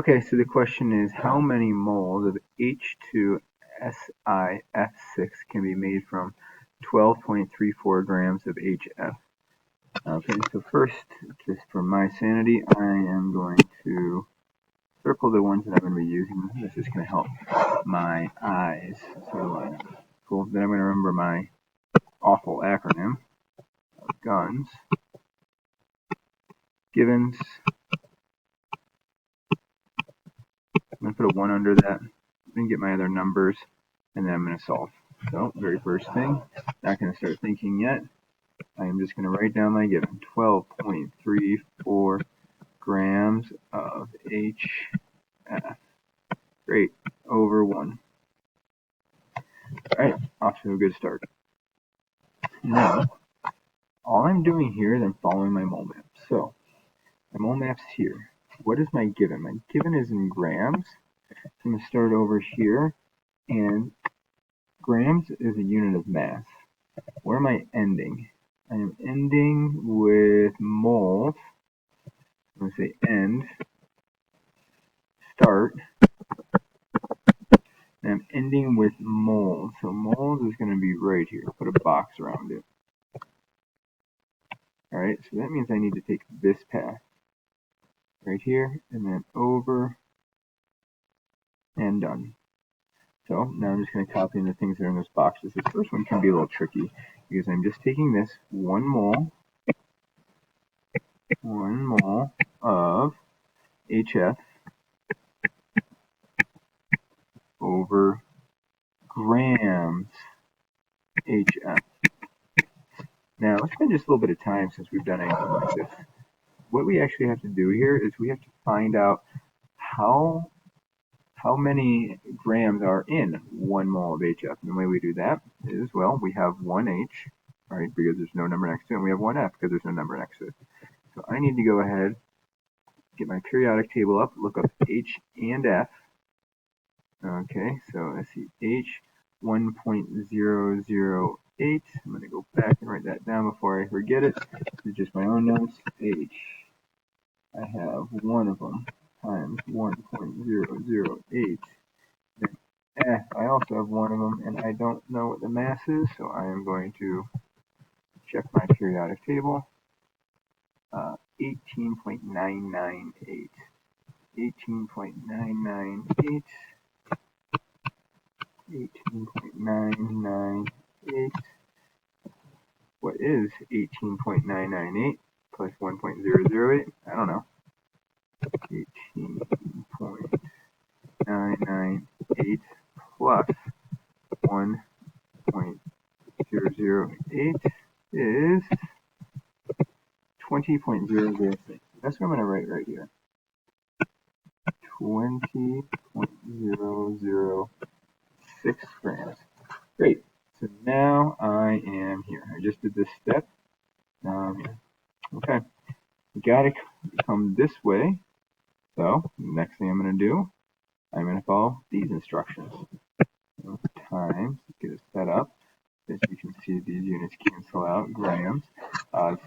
Okay, so the question is how many moles of H2SiF6 can be made from 12.34 grams of HF? Okay, so first, just for my sanity, I am going to circle the ones that I'm going to be using. This is going to help my eyes sort of line up. Cool. Then I'm going to remember my awful acronym of GUNS, givens. I'm going to put a 1 under that, then get my other numbers, and then I'm going to solve. So, very first thing, not going to start thinking yet. I am just going to write down my given, 12.34 grams of HF. Great, over 1. Alright, off to a good start. Now, all I'm doing here is I'm following my mole map. So, my mole map's here. What is my given? My given is in grams. So I'm going to start over here, and grams is a unit of mass. Where am I ending? I am ending with moles. I'm going to say end, start, and I'm ending with moles. So moles is going to be right here. Put a box around it. Alright, so that means I need to take this path right here, and then over, and done. So now I'm just going to copy in the things that are in those boxes. This first one can be a little tricky because I'm just taking this 1 mole of HF over grams HF. Now let's spend just a little bit of time since we've done anything like this. What we actually have to do here is we have to find out how many grams are in 1 mole of HF. And the way we do that is, well, we have 1H, right, because there's no number next to it, and we have 1F because there's no number next to it. So I need to go ahead, get my periodic table up, look up H and F. Okay, so let's see, H 1.008. I'm going to go back and write that down before I forget it. This is just my own notes. H, I have 1 of them times 1.008. Then F, I also have 1 of them, and I don't know what the mass is, so I am going to check my periodic table. 18.998. 18.998. 18.998. What is 18.998 plus 1.008? I don't know. 18.998 plus 1.008 is 20.006. That's what I'm going to write right here. 20.006 grams. Great. So now I am here. I just did this step. Now I'm here. Okay. You gotta come this way. So next thing I'm going to do, I'm going to follow these instructions. So times, get it set up. As you can see, these units cancel out. Grams.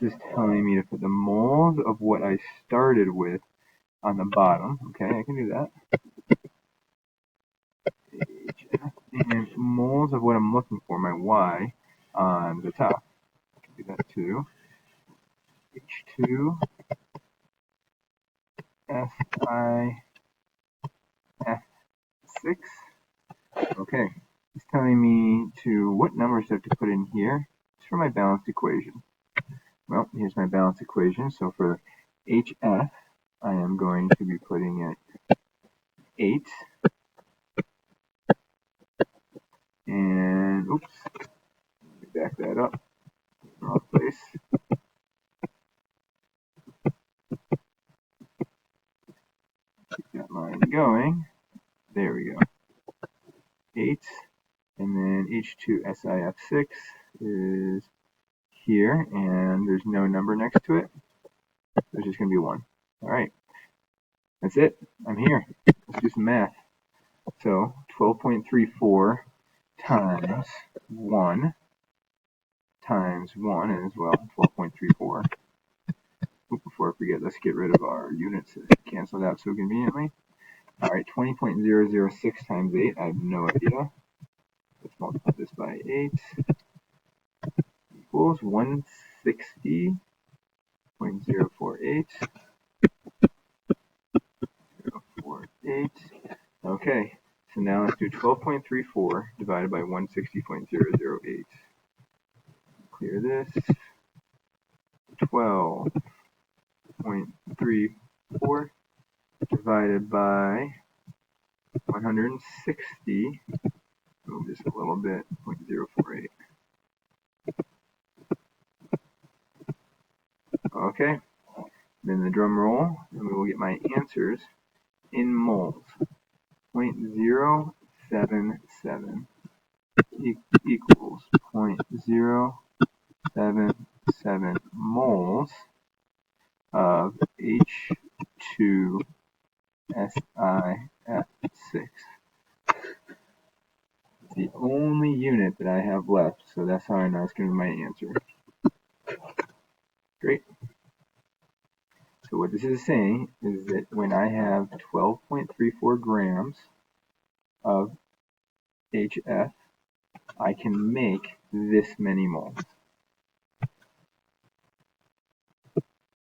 This is telling me to put the moles of what I started with on the bottom. Okay, I can do that. And moles of what I'm looking for, my Y, on the top. I can do that too. H2 SiF6. Okay, it's telling me to what numbers I have to put in here. It's for my balanced equation. Well, here's my balanced equation. So for HF, I am going to be putting it 8. And, oops, let me back that up. Wrong place. Keep that line going. There we go. 8. And then H2SiF6 is here, and there's no number next to it. There's just going to be 1. All right. That's it. I'm here. Let's do some math. So 12.34 times 1 times 1 is, well, 12.34. Before I forget, let's get rid of our units that canceled out so conveniently. All right, 20.006 times 8, I have no idea. Let's multiply this by 8 equals 160.048. 048. Okay, so now let's do 12.34 divided by 160.008. Clear this. 12.34 divided by 160. Move this a little bit. 0.048. Okay, then the drum roll, and we will get my answers in moles. 0.077 equals 0.077 moles of H2SiF6. The only unit that I have left, so that's how I know it's going to be my answer. Great. So what this is saying is that when I have 12.34 grams of HF, I can make this many moles.